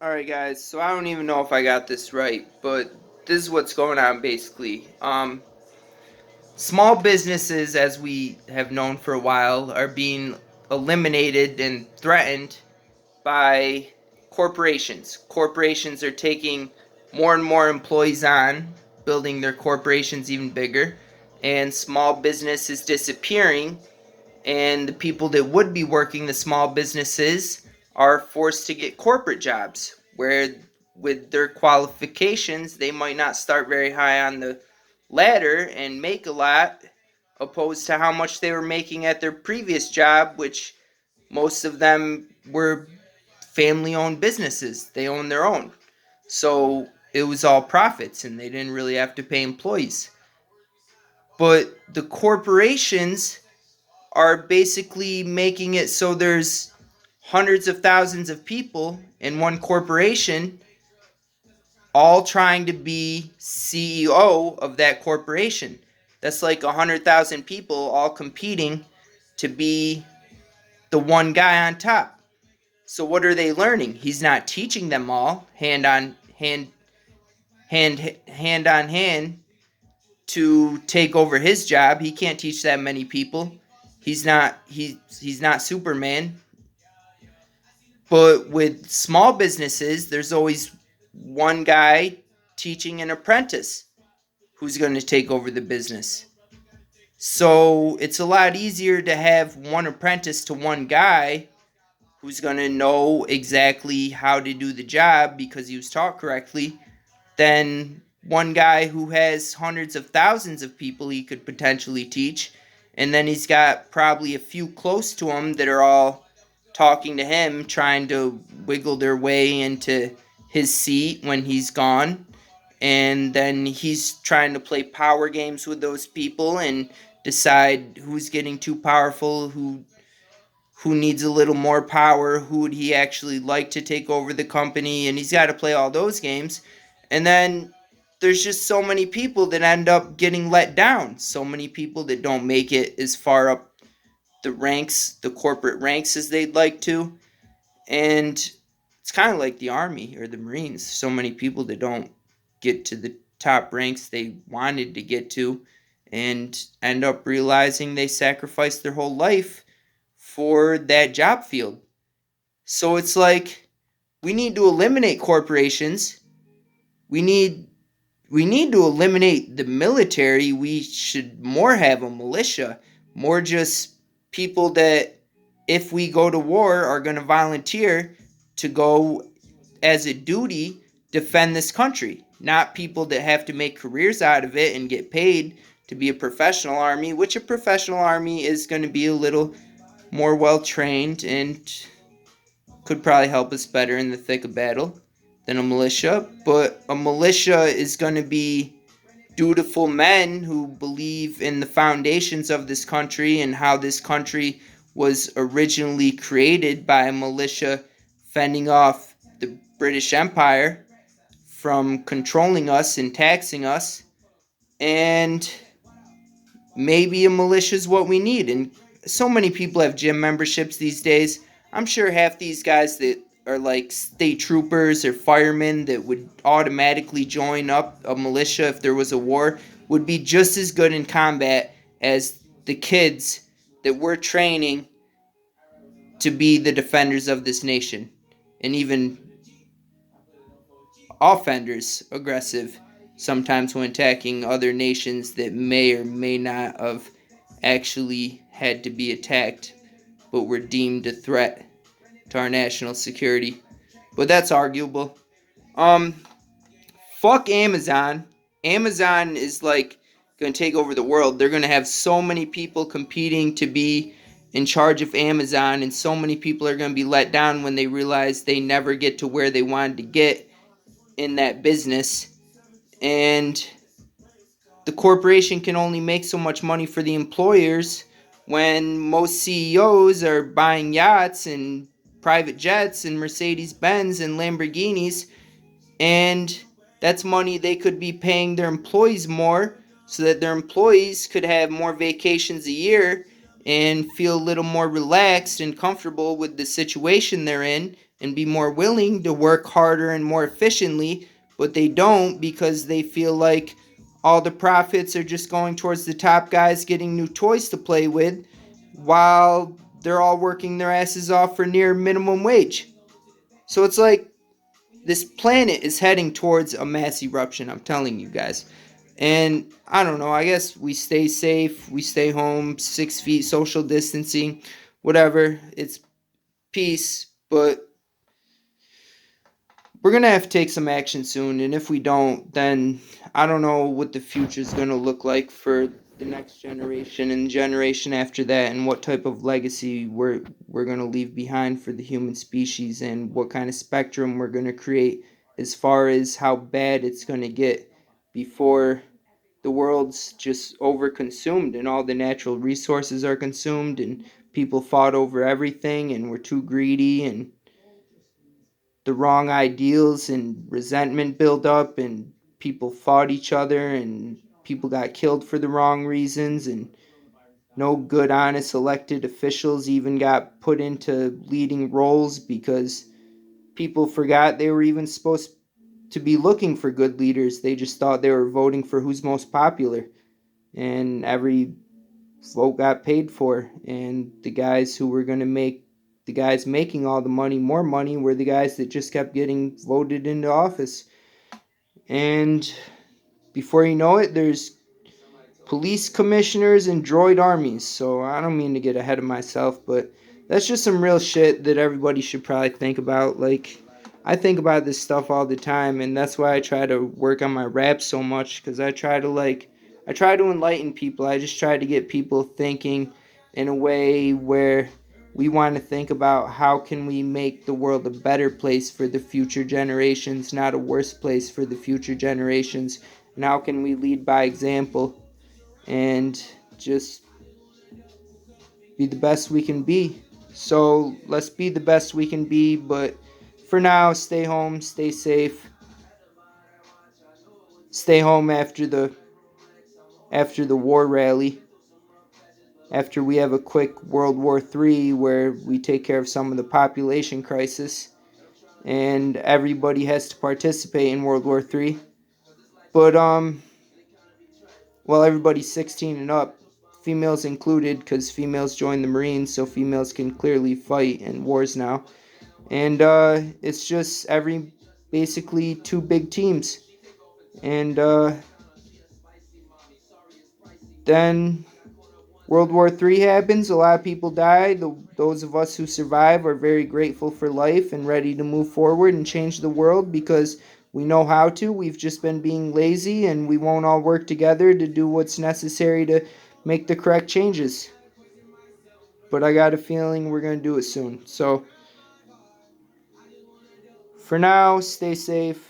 Alright guys, so I don't even know if I got this right, but this is what's going on basically. Small businesses, as we have known for a while, are being eliminated and threatened by corporations. Corporations are taking more and more employees on, building their corporations even bigger, and small business is disappearing, and the people that would be working the small businesses are forced to get corporate jobs where with their qualifications they might not start very high on the ladder and make a lot opposed to how much they were making at their previous job, which most of them were family owned businesses. They own their own, so it was all profits and they didn't really have to pay employees. But the corporations are basically making it so there's hundreds of thousands of people in one corporation all trying to be CEO of that corporation. That's like 100,000 people all competing to be the one guy on top. So what are they learning? He's not teaching them all hand on hand to take over his job. He can't teach that many people. He's not Superman. But with small businesses, there's always one guy teaching an apprentice who's going to take over the business. So it's a lot easier to have one apprentice to one guy who's going to know exactly how to do the job because he was taught correctly than one guy who has hundreds of thousands of people he could potentially teach. And then he's got probably a few close to him that are all talking to him, trying to wiggle their way into his seat when he's gone. And then he's trying to play power games with those people and decide who's getting too powerful, who needs a little more power, who would he actually like to take over the company, and he's got to play all those games. And then there's just so many people that end up getting let down, so many people that don't make it as far up the ranks, the corporate ranks, as they'd like to. And it's kind of like the Army or the Marines. So many people that don't get to the top ranks they wanted to get to and end up realizing they sacrificed their whole life for that job field. So it's like we need to eliminate corporations. We need we need to eliminate the military. We should more have a militia, more just people that, if we go to war, are going to volunteer to go as a duty defend this country, not people that have to make careers out of it and get paid to be a professional army, which a professional army is going to be a little more well trained and could probably help us better in the thick of battle than a militia. But a militia is going to be dutiful men who believe in the foundations of this country and how this country was originally created by a militia fending off the British Empire from controlling us and taxing us. And maybe a militia is what we need. And so many people have gym memberships these days. I'm sure half these guys that are like state troopers or firemen that would automatically join up a militia if there was a war would be just as good in combat as the kids that we're training to be the defenders of this nation, and even offenders, aggressive sometimes when attacking other nations that may or may not have actually had to be attacked but were deemed a threat to our national security. But that's arguable. Um, Fuck Amazon. Amazon is like going to take over the world. They're going to have so many people competing to be in charge of Amazon, and so many people are going to be let down when they realize they never get to where they wanted to get in that business. And the corporation can only make so much money for the employers when most CEOs are buying yachts and private jets and Mercedes Benz and Lamborghinis, and that's money they could be paying their employees more so that their employees could have more vacations a year and feel a little more relaxed and comfortable with the situation they're in and be more willing to work harder and more efficiently, but they don't because they feel like all the profits are just going towards the top guys getting new toys to play with while they're all working their asses off for near minimum wage. So it's like this planet is heading towards a mass eruption, I'm telling you guys. And I don't know, I guess we stay safe, we stay home, 6 feet social distancing, whatever. It's peace, but we're gonna have to take some action soon, and if we don't, then I don't know what the future is gonna look like for the next generation and the generation after that, and what type of legacy we're gonna leave behind for the human species, and what kind of spectrum we're gonna create as far as how bad it's gonna get before the world's just overconsumed and all the natural resources are consumed and people fought over everything and we're too greedy and the wrong ideals and resentment build up and people fought each other and people got killed for the wrong reasons and no good honest elected officials even got put into leading roles because people forgot they were even supposed to be looking for good leaders. They just thought they were voting for who's most popular, and every vote got paid for, and the guys who were going to make the guys making all the money more money were the guys that just kept getting voted into office. And before you know it, there's police commissioners and droid armies. So I don't mean to get ahead of myself, but that's just some real shit that everybody should probably think about. Like, I think about this stuff all the time, and that's why I try to work on my rap so much, because I try to enlighten people. I just try to get people thinking in a way where we want to think about how can we make the world a better place for the future generations, not a worse place for the future generations, and how can we lead by example and just be the best we can be. So let's be the best we can be, but for now, stay home, stay safe, stay home after the war rally, after we have a quick World War III where we take care of some of the population crisis and everybody has to participate in World War III. But well, everybody's 16 and up, females included, because females join the Marines, so females can clearly fight in wars now. And it's just basically two big teams. And then World War III happens, a lot of people die. Those of us who survive are very grateful for life and ready to move forward and change the world because we know how to. We've just been being lazy and we won't all work together to do what's necessary to make the correct changes. But I got a feeling we're going to do it soon. So for now, stay safe.